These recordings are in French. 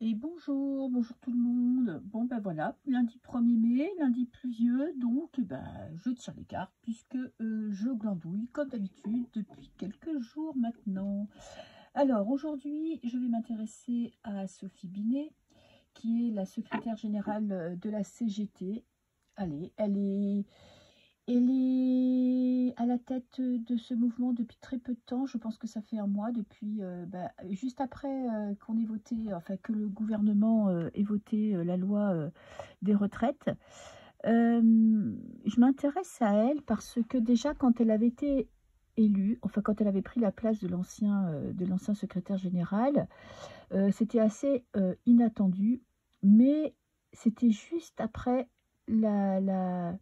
Et bonjour, bonjour tout le monde. Bon ben voilà, lundi 1er mai, lundi pluvieux, donc je tire les cartes puisque je glandouille comme d'habitude depuis quelques jours maintenant. Alors aujourd'hui, je vais m'intéresser à Sophie Binet, qui est la secrétaire générale de la CGT. Allez, elle est à la tête de ce mouvement depuis très peu de temps. Je pense que ça fait un mois depuis, juste après qu'on ait voté, enfin que le gouvernement ait voté la loi des retraites. Je m'intéresse à elle parce que déjà quand elle avait été élue, enfin quand elle avait pris la place de l'ancien secrétaire général, c'était assez inattendu, mais c'était juste après la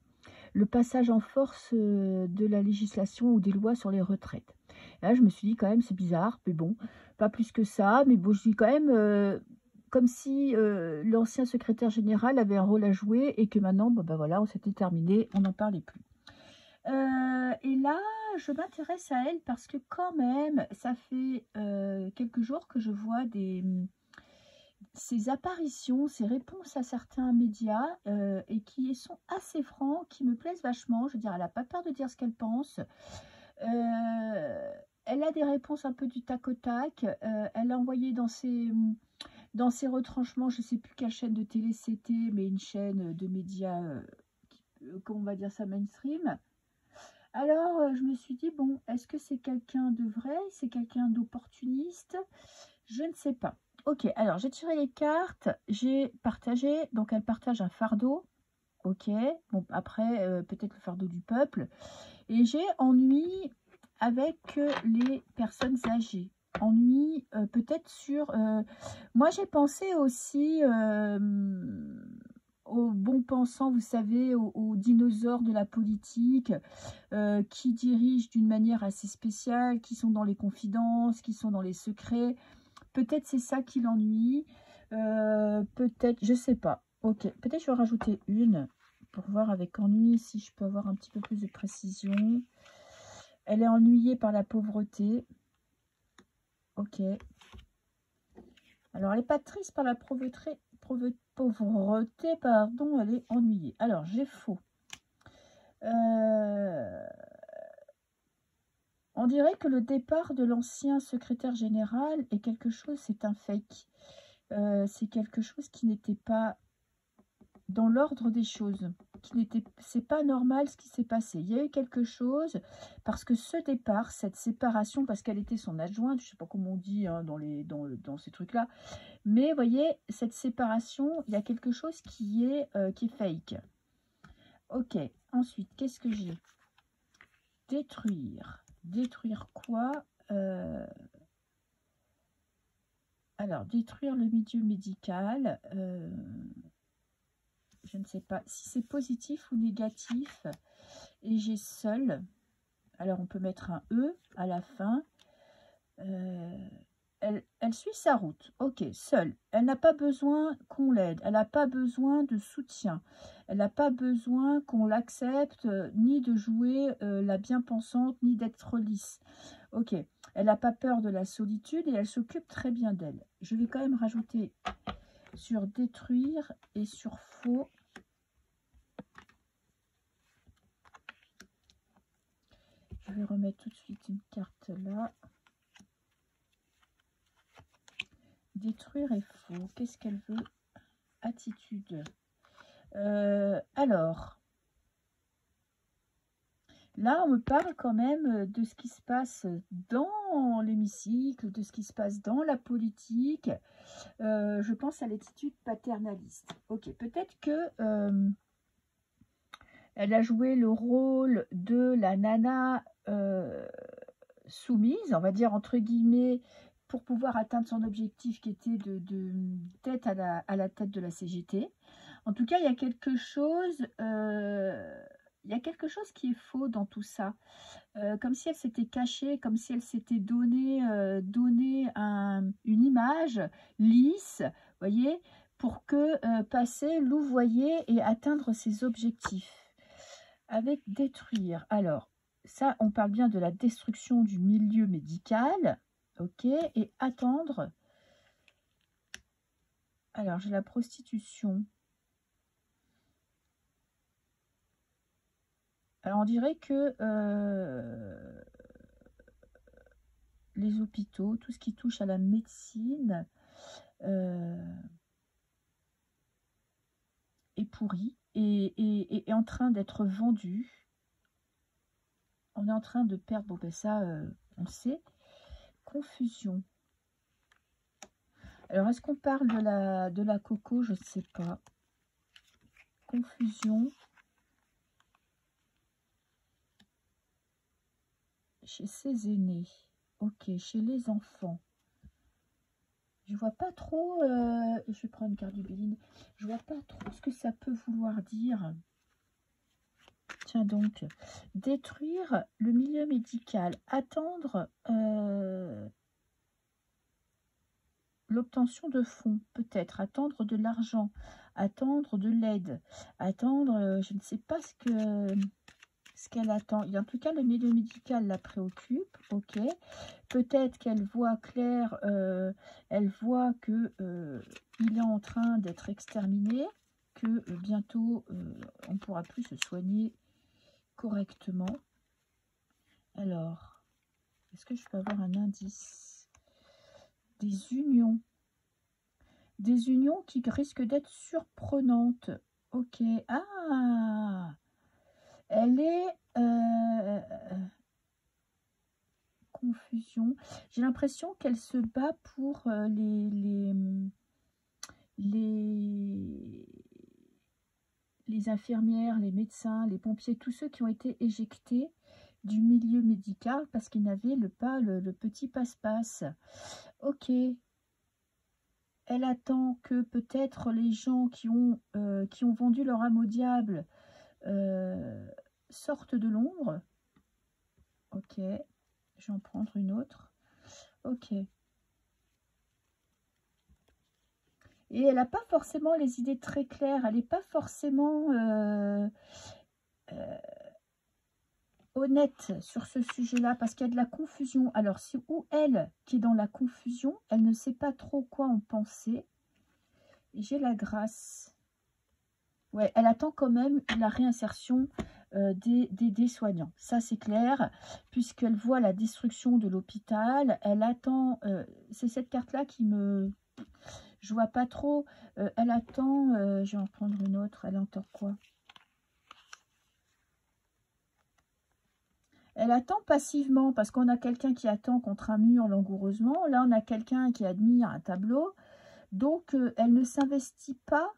le passage en force de la législation ou des lois sur les retraites. Et là, je me suis dit quand même, c'est bizarre, mais bon, pas plus que ça, mais bon, je dis quand même, comme si l'ancien secrétaire général avait un rôle à jouer et que maintenant, bon, ben voilà, on s'était terminé, on n'en parlait plus. Et là, je m'intéresse à elle parce que quand même, ça fait quelques jours que je vois ces apparitions, ces réponses à certains médias et qui sont assez francs, qui me plaisent vachement. Je veux dire, elle n'a pas peur de dire ce qu'elle pense. Elle a des réponses un peu du tac au tac. Elle a envoyé dans ses retranchements, je ne sais plus quelle chaîne de télé c'était, mais une chaîne de médias, comment on va dire ça, mainstream. Alors, je me suis dit, bon, est-ce que c'est quelqu'un de vrai? C'est quelqu'un d'opportuniste? Je ne sais pas. Ok, alors j'ai tiré les cartes, j'ai partagé, donc elle partage un fardeau, ok, bon après peut-être le fardeau du peuple, et j'ai ennui avec les personnes âgées, ennui peut-être sur, moi j'ai pensé aussi aux bons pensants, vous savez, aux dinosaures de la politique, qui dirigent d'une manière assez spéciale, qui sont dans les confidences, qui sont dans les secrets. Peut-être c'est ça qui l'ennuie. Peut-être, je sais pas. Ok, peut-être je vais rajouter une pour voir avec ennui si je peux avoir un petit peu plus de précision. Elle est ennuyée par la pauvreté. Ok. Alors, elle n'est pas triste par la pauvreté, pardon, elle est ennuyée. Alors, j'ai faux. On dirait que le départ de l'ancien secrétaire général est quelque chose, c'est un fake. C'est quelque chose qui n'était pas dans l'ordre des choses, c'est pas normal ce qui s'est passé. Il y a eu quelque chose parce que ce départ, cette séparation, parce qu'elle était son adjointe, je sais pas comment on dit hein, dans ces trucs-là, mais vous voyez, cette séparation, il y a quelque chose qui est fake. Ok, ensuite, qu'est-ce que j'ai? Détruire. Détruire quoi? Alors, détruire le milieu médical. Je ne sais pas si c'est positif ou négatif. Et j'ai seul. Alors, on peut mettre un E à la fin. Elle suit sa route. Ok, seule. Elle n'a pas besoin qu'on l'aide. Elle n'a pas besoin de soutien. Elle n'a pas besoin qu'on l'accepte, ni de jouer la bien-pensante, ni d'être lisse. Ok, elle n'a pas peur de la solitude et elle s'occupe très bien d'elle. Je vais quand même rajouter sur détruire et sur faux. Je vais remettre tout de suite une carte là. Détruire est faux. Qu'est-ce qu'elle veut? Attitude. Alors, là, on me parle quand même de ce qui se passe dans l'hémicycle, de ce qui se passe dans la politique. Je pense à l'attitude paternaliste. Ok, peut-être que elle a joué le rôle de la nana soumise, on va dire entre guillemets, pour pouvoir atteindre son objectif qui était d'être à la tête de la CGT. En tout cas, il y a quelque chose, qui est faux dans tout ça. Comme si elle s'était cachée, comme si elle s'était donné une image lisse, voyez, pour que passer, louvoyer et atteindre ses objectifs. Avec détruire. Alors, ça, on parle bien de la destruction du milieu médical. Ok, et attendre. Alors, j'ai la prostitution. Alors, on dirait que les hôpitaux, tout ce qui touche à la médecine, est pourri et est en train d'être vendu. On est en train de perdre, bon ben ça, on sait. Confusion. Alors, est-ce qu'on parle de la coco? Je ne sais pas. Confusion. Chez ses aînés. Ok, chez les enfants. Je vois pas trop, je vais prendre une carte du Béline. Je vois pas trop ce que ça peut vouloir dire. Tiens donc, détruire le milieu médical, attendre l'obtention de fonds, peut-être, attendre de l'argent, attendre de l'aide, attendre, je ne sais pas ce qu'elle attend. Et en tout cas, le milieu médical la préoccupe, ok. Peut-être qu'elle voit clair, elle voit que il est en train d'être exterminé, que bientôt on ne pourra plus se soigner correctement. Alors, est-ce que je peux avoir un indice? Des unions. Des unions qui risquent d'être surprenantes. Ok. Ah, elle est... confusion. J'ai l'impression qu'elle se bat pour les infirmières, les médecins, les pompiers, tous ceux qui ont été éjectés du milieu médical parce qu'ils n'avaient pas le petit passe-passe. Ok. Elle attend que peut-être les gens qui ont vendu leur âme au diable sortent de l'ombre. Ok. Je vais en prendre une autre. Ok. Et elle n'a pas forcément les idées très claires. Elle n'est pas forcément honnête sur ce sujet-là parce qu'il y a de la confusion. Alors, si ou elle qui est dans la confusion, elle ne sait pas trop quoi en penser. J'ai la grâce. Ouais, elle attend quand même la réinsertion des soignants. Ça, c'est clair, puisqu'elle voit la destruction de l'hôpital. Elle attend... c'est cette carte-là qui me... Je vois pas trop. Elle attend... je vais en prendre une autre. Elle attend quoi? Elle attend passivement, parce qu'on a quelqu'un qui attend contre un mur langoureusement. Là, on a quelqu'un qui admire un tableau. Donc, elle ne s'investit pas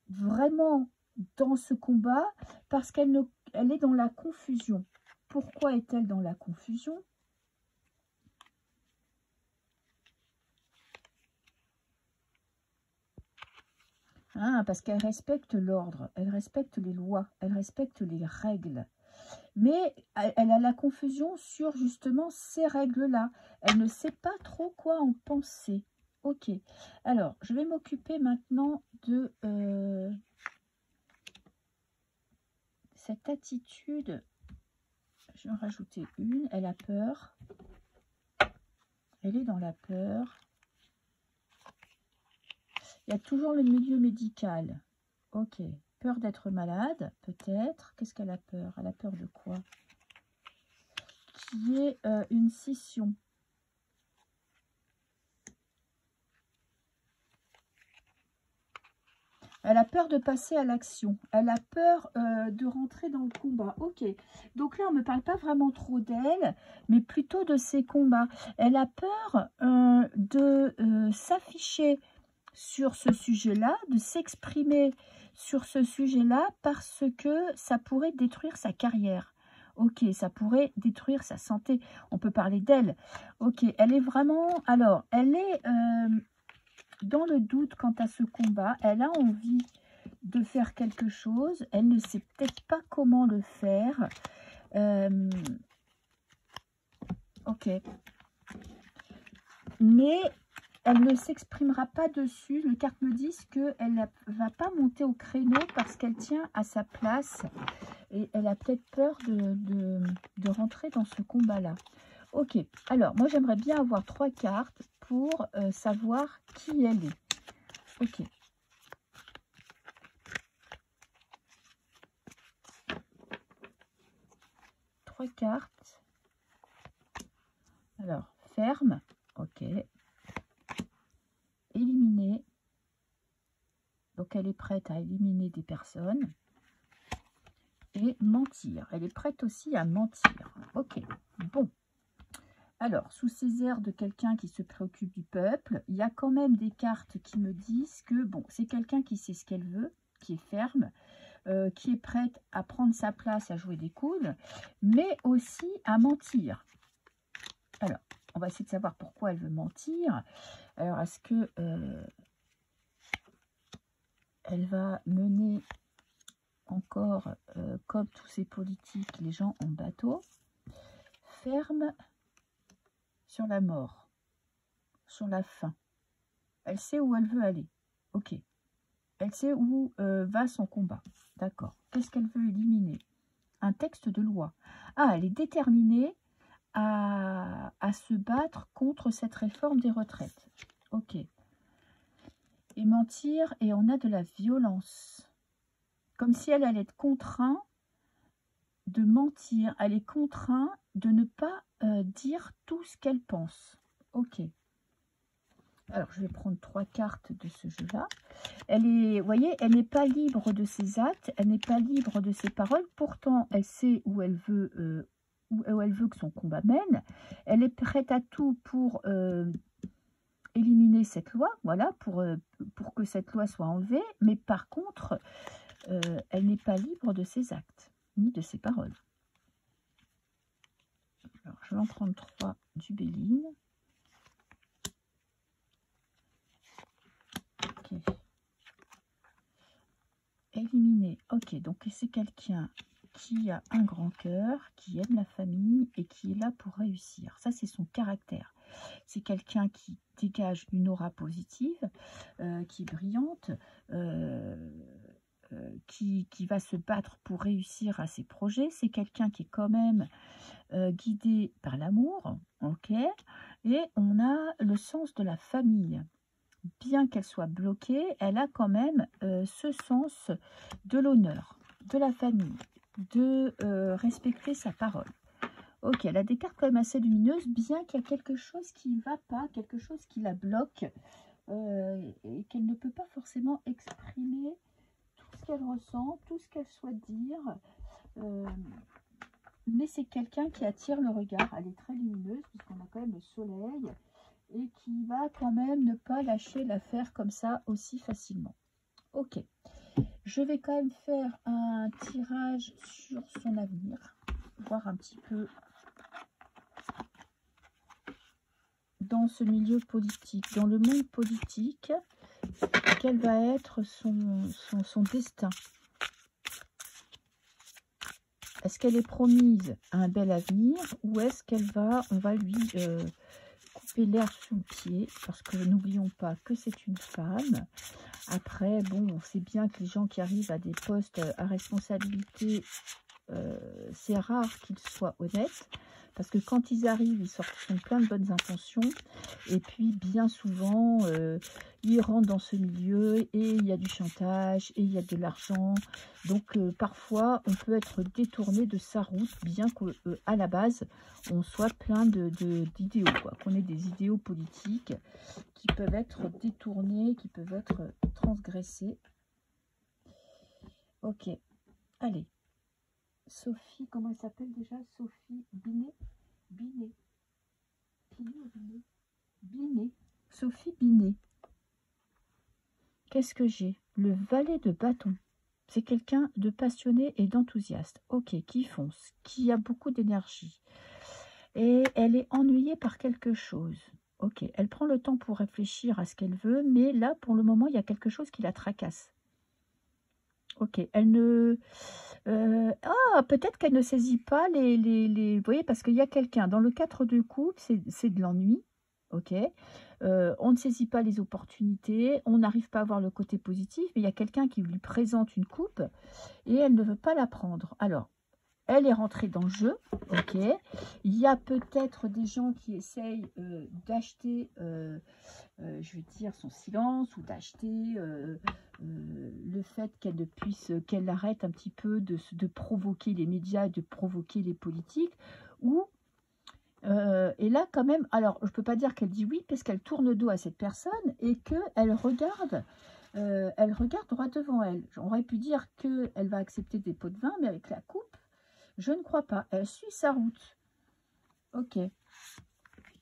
vraiment dans ce combat parce qu'elle est dans la confusion. Pourquoi est-elle dans la confusion? Parce qu'elle respecte l'ordre, elle respecte les lois, elle respecte les règles. Mais elle a la confusion sur justement ces règles-là. Elle ne sait pas trop quoi en penser. Ok. Alors, je vais m'occuper maintenant de cette attitude. Je vais en rajouter une. Elle a peur. Elle est dans la peur. Il y a toujours le milieu médical. Ok. Peur d'être malade, peut-être. Qu'est-ce qu'elle a peur? Elle a peur de quoi? Qui est une scission. Elle a peur de passer à l'action. Elle a peur de rentrer dans le combat. Ok. Donc là, on ne me parle pas vraiment trop d'elle, mais plutôt de ses combats. Elle a peur de s'afficher sur ce sujet-là, de s'exprimer sur ce sujet-là, parce que ça pourrait détruire sa carrière. Ok, ça pourrait détruire sa santé. On peut parler d'elle. Ok, elle est vraiment... Alors, elle est... dans le doute quant à ce combat, elle a envie de faire quelque chose. Elle ne sait peut-être pas comment le faire. Ok. Mais elle ne s'exprimera pas dessus. Les cartes me disent qu'elle ne va pas monter au créneau parce qu'elle tient à sa place. Et elle a peut-être peur de rentrer dans ce combat-là. Ok. Alors, moi, j'aimerais bien avoir 3 cartes pour savoir qui elle est. Ok. Trois cartes. Alors, ferme. Ok. Éliminer. Donc, elle est prête à éliminer des personnes. Et mentir. Elle est prête aussi à mentir. Ok. Bon. Alors, sous ces airs de quelqu'un qui se préoccupe du peuple, il y a quand même des cartes qui me disent que, bon, c'est quelqu'un qui sait ce qu'elle veut, qui est ferme, qui est prête à prendre sa place, à jouer des coudes, mais aussi à mentir. Alors, on va essayer de savoir pourquoi elle veut mentir. Alors, est-ce que elle va mener encore, comme tous ces politiques, les gens en bateau, ferme sur la mort, sur la fin. Elle sait où elle veut aller. Ok. Elle sait où va son combat. D'accord. Qu'est-ce qu'elle veut éliminer? Un texte de loi. Ah, elle est déterminée à se battre contre cette réforme des retraites. Ok. Et mentir, et on a de la violence. Comme si elle allait être contrainte de mentir. Elle est contrainte de ne pas dire tout ce qu'elle pense. Ok. Alors, je vais prendre 3 cartes de ce jeu-là. Elle est, vous voyez, elle n'est pas libre de ses actes, elle n'est pas libre de ses paroles. Pourtant, elle sait où elle veut que son combat mène. Elle est prête à tout pour éliminer cette loi, voilà, pour que cette loi soit enlevée. Mais par contre, elle n'est pas libre de ses actes, ni de ses paroles. Alors, je vais en prendre 3 du Béline. Ok. Éliminer. Ok, donc c'est quelqu'un qui a un grand cœur, qui aime la famille et qui est là pour réussir. Ça, c'est son caractère. C'est quelqu'un qui dégage une aura positive, qui est brillante, qui va se battre pour réussir à ses projets. C'est quelqu'un qui est quand même guidé par l'amour, ok. Et on a le sens de la famille. Bien qu'elle soit bloquée, elle a quand même ce sens de l'honneur, de la famille, de respecter sa parole. Ok, elle a des cartes quand même assez lumineuses, bien qu'il y a quelque chose qui ne va pas, quelque chose qui la bloque, et qu'elle ne peut pas forcément exprimer tout ce qu'elle ressent, tout ce qu'elle souhaite dire. Mais c'est quelqu'un qui attire le regard. Elle est très lumineuse, puisqu'on a quand même le soleil, et qui va quand même ne pas lâcher l'affaire comme ça aussi facilement. Ok, je vais quand même faire un tirage sur son avenir, voir un petit peu dans ce milieu politique, dans le monde politique, quel va être son destin. Est-ce qu'elle est promise à un bel avenir, ou est-ce on va lui couper l'herbe sous le pied, parce que n'oublions pas que c'est une femme. Après, bon, on sait bien que les gens qui arrivent à des postes à responsabilité, c'est rare qu'ils soient honnêtes, parce que quand ils arrivent, ils sortent plein de bonnes intentions, et puis bien souvent, ils rentrent dans ce milieu, et il y a du chantage, et il y a de l'argent, donc parfois, on peut être détourné de sa route, bien qu'à la base, on soit plein d'idéaux, qu'on ait des idéaux politiques qui peuvent être détournés, qui peuvent être transgressés. Ok, allez. Sophie, comment elle s'appelle déjà? Sophie Binet. Binet. Binet. Sophie Binet. Qu'est-ce que j'ai? Le valet de bâton. C'est quelqu'un de passionné et d'enthousiaste. Ok, qui fonce, qui a beaucoup d'énergie. Et elle est ennuyée par quelque chose. Ok, elle prend le temps pour réfléchir à ce qu'elle veut, mais là, pour le moment, il y a quelque chose qui la tracasse. Ok, elle ne... peut-être qu'elle ne saisit pas Vous voyez, parce qu'il y a quelqu'un, dans le 4 de coupe, c'est de l'ennui, ok. On ne saisit pas les opportunités, on n'arrive pas à voir le côté positif, mais il y a quelqu'un qui lui présente une coupe, et elle ne veut pas la prendre. Alors, elle est rentrée dans le jeu, ok. Il y a peut-être des gens qui essayent d'acheter je veux dire, son silence ou d'acheter le fait qu'elle ne puisse, qu'elle arrête un petit peu de provoquer les médias, de provoquer les politiques, ou et là quand même, alors je ne peux pas dire qu'elle dit oui, parce qu'elle tourne le dos à cette personne et qu'elle regarde, elle regarde droit devant elle. J'aurais pu dire qu'elle va accepter des pots de vin, mais avec la coupe, je ne crois pas. Elle suit sa route. Ok.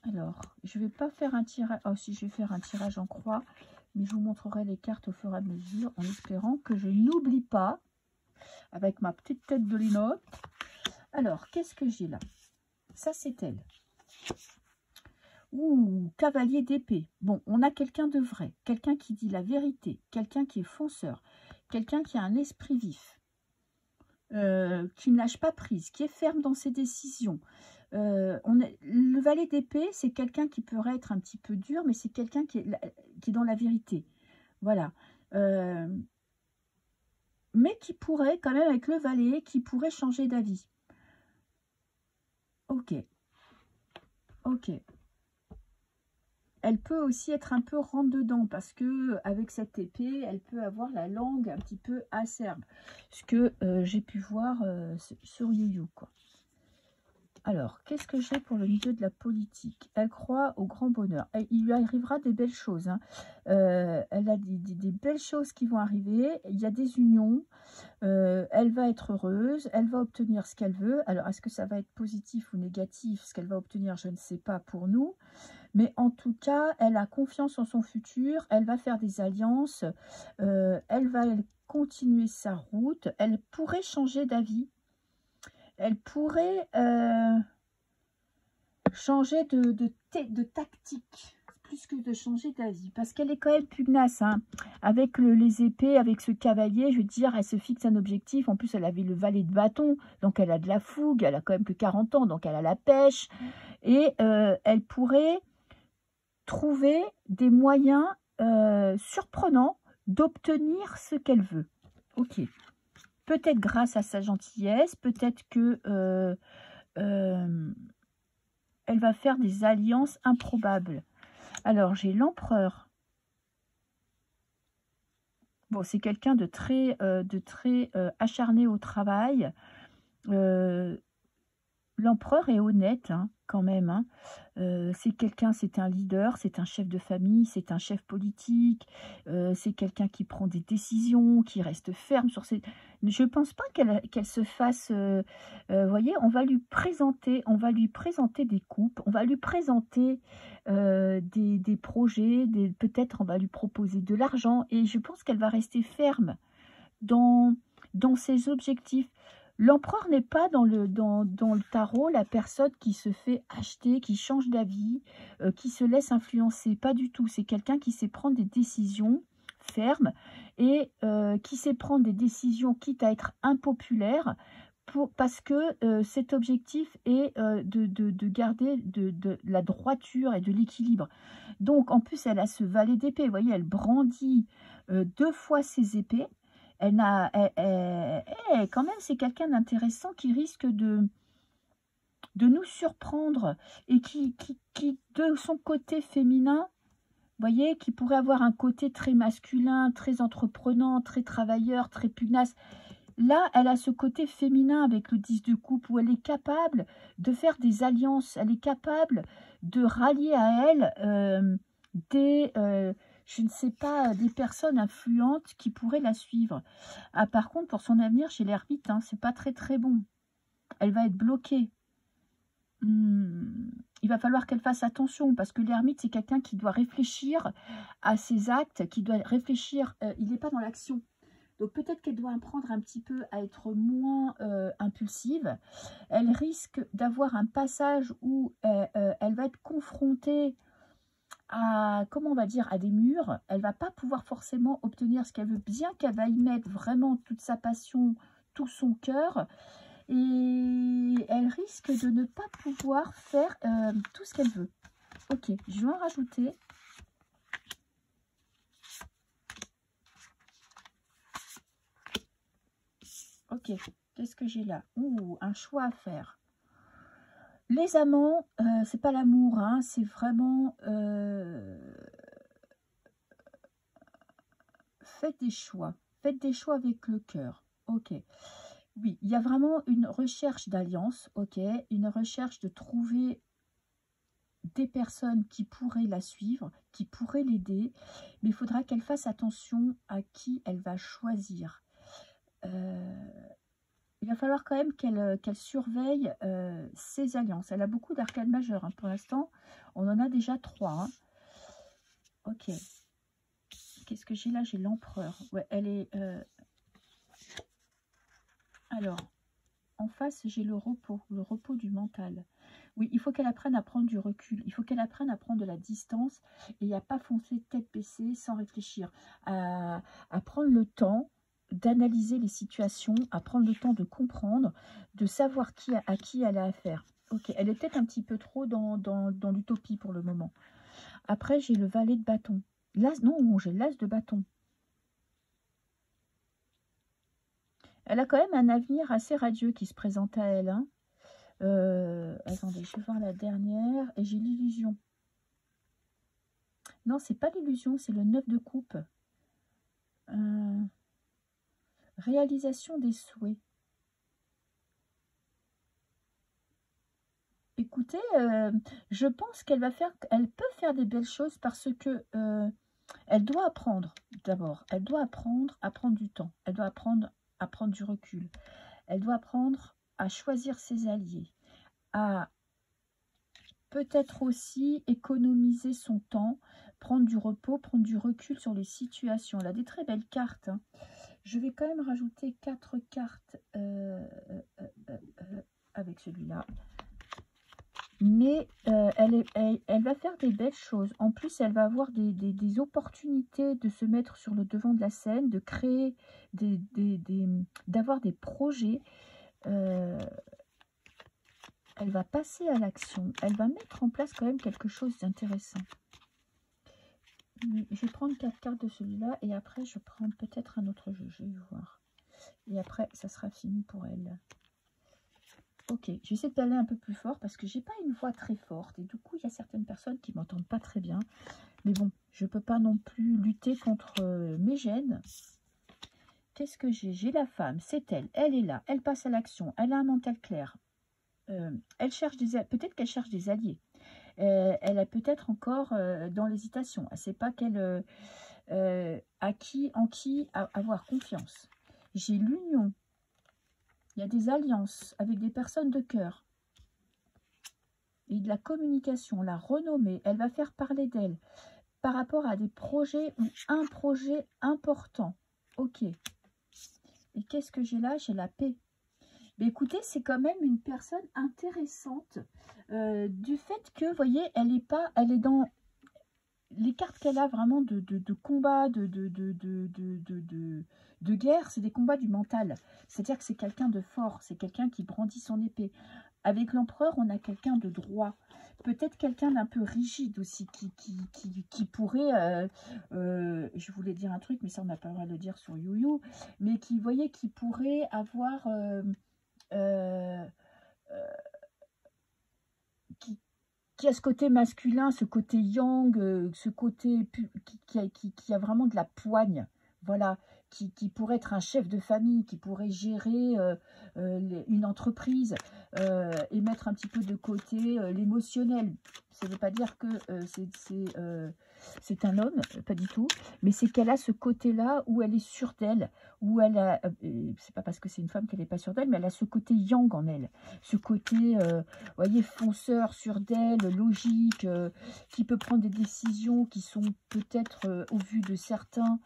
Alors, je ne vais pas faire un tirage. Oh, si, je vais faire un tirage en croix, mais je vous montrerai les cartes au fur et à mesure, en espérant que je n'oublie pas, avec ma petite tête de linotte. Alors, qu'est-ce que j'ai là? Ça, c'est elle. Ouh, cavalier d'épée. Bon, on a quelqu'un de vrai, quelqu'un qui dit la vérité, quelqu'un qui est fonceur, quelqu'un qui a un esprit vif, qui ne lâche pas prise, qui est ferme dans ses décisions. Le valet d'épée, c'est quelqu'un qui pourrait être un petit peu dur, mais c'est quelqu'un qui est dans la vérité. Voilà. Mais qui pourrait, quand même, avec le valet, qui pourrait changer d'avis. Ok. Ok. Elle peut aussi être un peu rentre-dedans, parce que avec cette épée, elle peut avoir la langue un petit peu acerbe. Ce que j'ai pu voir sur YouYou, quoi. Alors, qu'est-ce que j'ai pour le milieu de la politique? Elle croit au grand bonheur. Il lui arrivera des belles choses. Hein. Elle a des belles choses qui vont arriver. Il y a des unions. Elle va être heureuse. Elle va obtenir ce qu'elle veut. Alors, est-ce que ça va être positif ou négatif? Ce qu'elle va obtenir, je ne sais pas pour nous. Mais en tout cas, elle a confiance en son futur. Elle va faire des alliances. Elle va continuer sa route. Elle pourrait changer d'avis. Elle pourrait changer de tactique, plus que de changer d'avis, parce qu'elle est quand même pugnace, hein. Avec les épées, avec ce cavalier, je veux dire, elle se fixe un objectif. En plus, elle avait le valet de bâton, donc elle a de la fougue, elle a quand même que 40 ans, donc elle a la pêche, et elle pourrait trouver des moyens surprenants d'obtenir ce qu'elle veut. Ok. Peut-être grâce à sa gentillesse, peut-être que elle va faire des alliances improbables. Alors, j'ai l'empereur. Bon, c'est quelqu'un de très acharné au travail. L'empereur est honnête, hein, quand même. Hein. C'est quelqu'un, c'est un leader, c'est un chef de famille, c'est un chef politique, c'est quelqu'un qui prend des décisions, qui reste ferme sur ses... Je ne pense pas qu'elle se fasse... voyez, on va lui présenter des coupes, on va lui présenter des projets, peut-être on va lui proposer de l'argent, et je pense qu'elle va rester ferme dans ses objectifs. L'empereur n'est pas dans le tarot la personne qui se fait acheter, qui change d'avis, qui se laisse influencer. Pas du tout. C'est quelqu'un qui sait prendre des décisions fermes et qui sait prendre des décisions quitte à être impopulaires parce que cet objectif est de garder de la droiture et de l'équilibre. Donc, en plus, elle a ce valet d'épée. Vous voyez, elle brandit 2 fois ses épées. Quand même, c'est quelqu'un d'intéressant qui risque de nous surprendre et qui, de son côté féminin, voyez, qui pourrait avoir un côté très masculin, très entreprenant, très travailleur, très pugnace. Là, elle a ce côté féminin avec le 10 de coupe où elle est capable de faire des alliances, elle est capable de rallier à elle je ne sais pas, des personnes influentes qui pourraient la suivre. Ah, par contre, pour son avenir chez l'ermite, hein, c'est pas très très bon. Elle va être bloquée. Il va falloir qu'elle fasse attention parce que l'ermite, c'est quelqu'un qui doit réfléchir à ses actes, qui doit réfléchir, il n'est pas dans l'action. Donc peut-être qu'elle doit apprendre un petit peu à être moins impulsive. Elle risque d'avoir un passage où elle va être confrontée à, comment on va dire, à des murs. Elle va pas pouvoir forcément obtenir ce qu'elle veut, bien qu'elle va y mettre vraiment toute sa passion, tout son cœur. Et elle risque de ne pas pouvoir faire tout ce qu'elle veut. Ok, je vais en rajouter. Ok, qu'est-ce que j'ai là? Ouh, un choix à faire. Les amants, c'est pas l'amour, hein, c'est vraiment faites des choix. Faites des choix avec le cœur. Ok. Oui, il y a vraiment une recherche d'alliance. Ok. Une recherche de trouver des personnes qui pourraient la suivre, qui pourraient l'aider. Mais il faudra qu'elle fasse attention à qui elle va choisir. Il va falloir quand même qu'elle surveille ses alliances. Elle a beaucoup d'arcanes majeures. Hein. Pour l'instant, on en a déjà 3. Hein. Ok. Qu'est-ce que j'ai là? J'ai l'empereur. Ouais, elle est... Alors, en face, j'ai le repos du mental. Oui, il faut qu'elle apprenne à prendre du recul. Il faut qu'elle apprenne à prendre de la distance et à pas foncer tête baissée sans réfléchir. À prendre le temps d'analyser les situations, à prendre le temps de comprendre, de savoir à qui elle a affaire. Ok, elle est peut-être un petit peu trop dans l'utopie pour le moment. Après, j'ai le valet de bâton. L'as, non, j'ai l'as de bâton. Elle a quand même un avenir assez radieux qui se présente à elle. Hein. Attendez, je vais voir la dernière. Et j'ai l'illusion. Non, c'est pas l'illusion, c'est le 9 de coupe. Réalisation des souhaits. Écoutez, je pense qu'elle peut faire des belles choses parce que elle doit apprendre d'abord. Elle doit apprendre à prendre du temps. Elle doit apprendre à prendre du recul. Elle doit apprendre à choisir ses alliés, à peut-être aussi économiser son temps, prendre du repos, prendre du recul sur les situations. Elle a des très belles cartes. Hein. Je vais quand même rajouter 4 cartes avec celui-là. Mais elle va faire des belles choses. En plus, elle va avoir des opportunités de se mettre sur le devant de la scène, de créer, d'avoir des projets. Elle va passer à l'action. Elle va mettre en place quand même quelque chose d'intéressant. Je vais prendre 4 cartes de celui-là et après, je prends peut-être un autre jeu. Je vais voir. Et après, ça sera fini pour elle. Ok, je vais essayer de parler un peu plus fort parce que j'ai pas une voix très forte. Et du coup, il y a certaines personnes qui m'entendent pas très bien. Mais bon, je peux pas non plus lutter contre mes gènes. Qu'est-ce que j'ai? J'ai la femme, c'est elle. Elle est là, elle passe à l'action. Elle a un mental clair. Elle cherche peut-être qu'elle cherche des alliés. Elle est peut-être encore dans l'hésitation. Elle ne sait pas en qui avoir confiance. J'ai l'union. Il y a des alliances avec des personnes de cœur. Et de la communication, la renommée. Elle va faire parler d'elle par rapport à des projets ou un projet important. Ok. Et qu'est-ce que j'ai là? J'ai la paix. Mais écoutez, c'est quand même une personne intéressante du fait que, vous voyez, elle est dans les cartes qu'elle a vraiment de combat, de guerre, c'est des combats du mental. C'est-à-dire que c'est quelqu'un de fort, c'est quelqu'un qui brandit son épée. Avec l'empereur, on a quelqu'un de droit. Peut-être quelqu'un d'un peu rigide aussi, qui pourrait, je voulais dire un truc, mais ça on n'a pas le droit de le dire sur YouYou, mais qui, vous voyez, qui pourrait avoir... qui a ce côté masculin, ce côté yang, ce côté qui a vraiment de la poigne, voilà, qui pourrait être un chef de famille, qui pourrait gérer une entreprise et mettre un petit peu de côté l'émotionnel. Ça ne veut pas dire que c'est un homme, pas du tout, mais c'est qu'elle a ce côté-là où elle est sûre d'elle, où elle a, c'est pas parce que c'est une femme qu'elle n'est pas sûre d'elle, mais elle a ce côté yang en elle, ce côté, voyez, fonceur, sûre d'elle, logique, qui peut prendre des décisions qui sont peut-être, au vu de certains,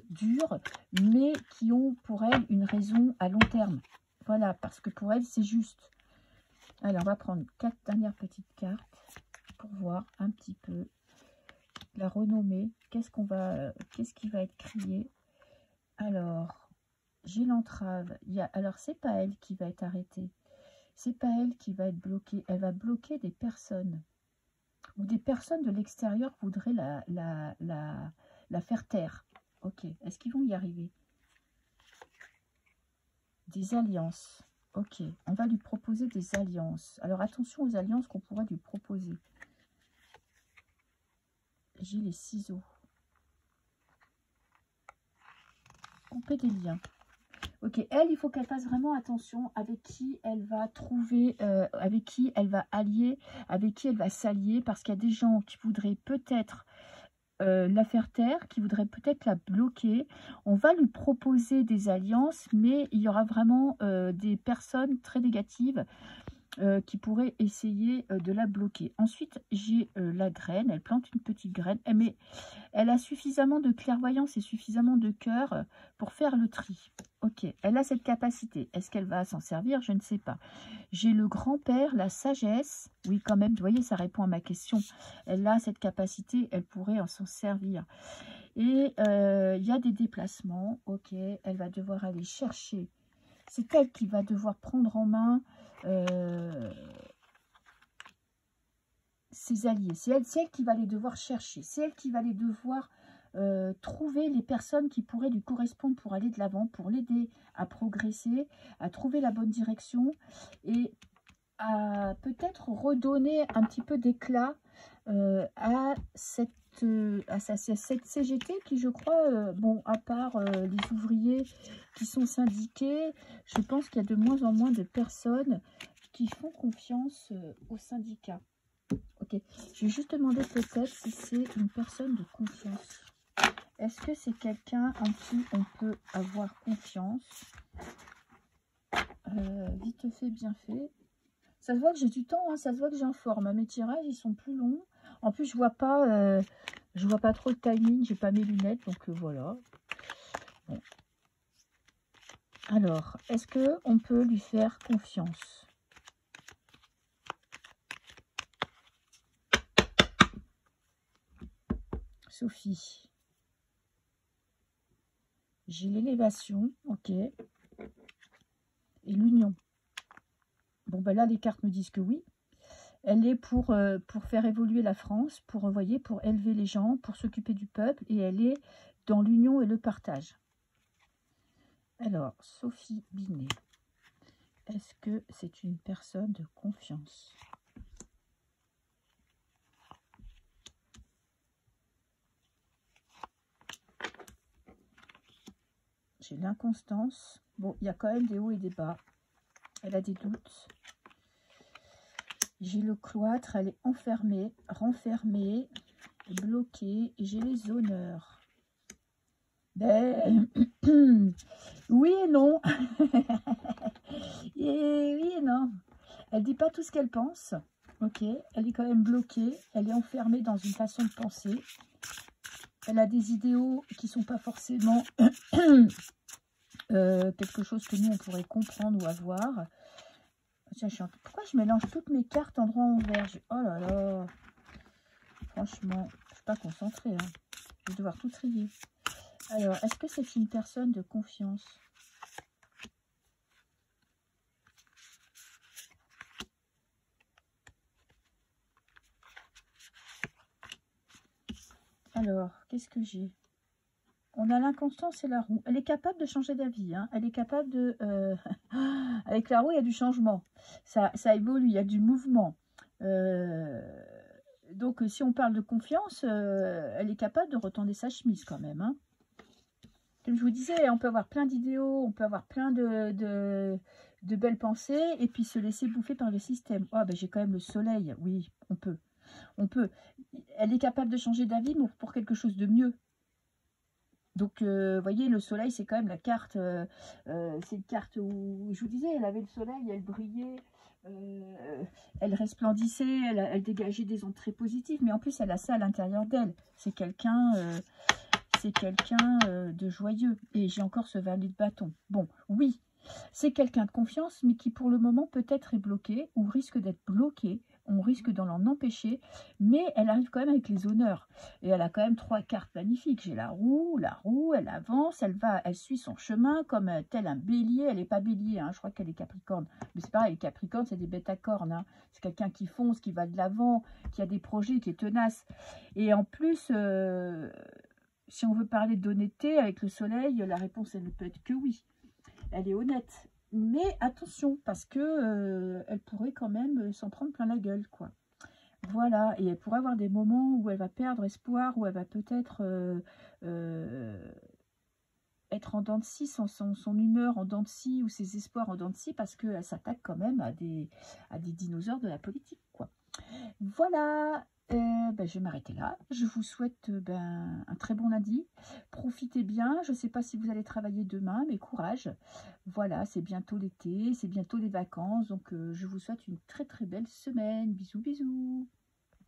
dures, mais qui ont pour elle une raison à long terme. Voilà, parce que pour elle, c'est juste. Alors, on va prendre 4 dernières petites cartes pour voir un petit peu la renommée. Qu'est-ce qui va être crié? Alors, j'ai l'entrave. Alors, c'est pas elle qui va être arrêtée. C'est pas elle qui va être bloquée. Elle va bloquer des personnes. Ou des personnes de l'extérieur voudraient la faire taire. Ok. Est-ce qu'ils vont y arriver? Des alliances. Ok. On va lui proposer des alliances. Alors, attention aux alliances qu'on pourra lui proposer. J'ai les ciseaux. couper des liens. Ok, elle, il faut qu'elle fasse vraiment attention avec qui elle va trouver, avec qui elle va allier, avec qui elle va s'allier, parce qu'il y a des gens qui voudraient peut-être la faire taire, qui voudraient peut-être la bloquer. On va lui proposer des alliances, mais il y aura vraiment des personnes très négatives qui pourrait essayer de la bloquer. Ensuite, j'ai la graine. Elle plante une petite graine. Mais elle a suffisamment de clairvoyance et suffisamment de cœur pour faire le tri. Ok, elle a cette capacité. Est-ce qu'elle va s'en servir? Je ne sais pas. J'ai le grand-père, la sagesse. Oui, quand même, vous voyez, ça répond à ma question. Elle a cette capacité, elle pourrait en s'en servir. Et il y a des déplacements. Ok, elle va devoir aller chercher. C'est elle qui va devoir prendre en main ses alliés. C'est elle qui va les devoir chercher. C'est elle qui va les devoir trouver les personnes qui pourraient lui correspondre pour aller de l'avant, pour l'aider à progresser, à trouver la bonne direction et à peut-être redonner un petit peu d'éclat à cette CGT qui, je crois, bon, à part les ouvriers qui sont syndiqués, je pense qu'il y a de moins en moins de personnes qui font confiance aux syndicats. Ok, je vais juste demander peut-être si c'est une personne de confiance. Est-ce que c'est quelqu'un en qui on peut avoir confiance? Vite fait, bien fait. Ça se voit que j'ai du temps, hein, ça se voit que j'informe. Mes tirages, ils sont plus longs. En plus, je vois pas trop le timing, j'ai pas mes lunettes, donc voilà. Bon. Alors, est-ce que on peut lui faire confiance? Sophie. J'ai l'élévation, ok. Et l'union. Bon, ben là, les cartes me disent que oui. Elle est pour faire évoluer la France, pour, vous voyez, pour élever les gens, pour s'occuper du peuple. Et elle est dans l'union et le partage. Alors, Sophie Binet. Est-ce que c'est une personne de confiance? J'ai l'inconstance. Bon, il y a quand même des hauts et des bas. Elle a des doutes. J'ai le cloître, elle est enfermée, renfermée, bloquée. Et j'ai les honneurs. Ben, oui et non. Et oui et non. Elle dit pas tout ce qu'elle pense. Ok, elle est quand même bloquée. Elle est enfermée dans une façon de penser. Elle a des idéaux qui sont pas forcément quelque chose que nous on pourrait comprendre ou avoir. Tiens, pourquoi je mélange toutes mes cartes endroit envers? Oh là là. Franchement, je suis pas concentrée. Hein. Je vais devoir tout trier. Alors, est-ce que c'est une personne de confiance? Alors, qu'est-ce que j'ai? On a l'inconstance et la roue. Elle est capable de changer d'avis. Hein. Elle est capable de... Avec la roue, il y a du changement. Ça évolue, il y a du mouvement. Donc, si on parle de confiance, elle est capable de retendre sa chemise quand même. Hein. Comme je vous disais, on peut avoir plein d'idéaux, on peut avoir plein de belles pensées et puis se laisser bouffer par le système. Oh, ben j'ai quand même le soleil. Oui, on peut. On peut. Elle est capable de changer d'avis, mais pour quelque chose de mieux. Donc, vous voyez, le soleil, c'est quand même la carte. C'est une carte où, je vous disais, elle avait le soleil, elle brillait, elle resplendissait, elle dégageait des ondes très positives. Mais en plus, elle a ça à l'intérieur d'elle. C'est quelqu'un de joyeux. Et j'ai encore ce valet de bâton. Bon, oui, c'est quelqu'un de confiance, mais qui pour le moment peut-être est bloqué ou risque d'être bloqué. On risque d'en empêcher, mais elle arrive quand même avec les honneurs. Et elle a quand même 3 cartes magnifiques. J'ai la roue, elle avance, elle suit son chemin comme tel un bélier. Elle n'est pas bélier, hein, je crois qu'elle est capricorne. Mais c'est pareil, les capricornes, c'est des bêtes à cornes. Hein. C'est quelqu'un qui fonce, qui va de l'avant, qui a des projets, qui est tenace. Et en plus... si on veut parler d'honnêteté avec le soleil, la réponse, elle ne peut être que oui. Elle est honnête. Mais attention, parce que elle pourrait quand même s'en prendre plein la gueule, quoi. Voilà, et elle pourrait avoir des moments où elle va perdre espoir, où elle va peut-être être en dents de scie, son humeur en dents de scie ou ses espoirs en dents de scie, parce qu'elle s'attaque quand même à des dinosaures de la politique, quoi. Voilà, ben, je vais m'arrêter là. Je vous souhaite ben, un très bon lundi. Profitez bien. Je ne sais pas si vous allez travailler demain, mais courage. Voilà, c'est bientôt l'été, c'est bientôt les vacances. Donc, je vous souhaite une très très belle semaine. Bisous, bisous.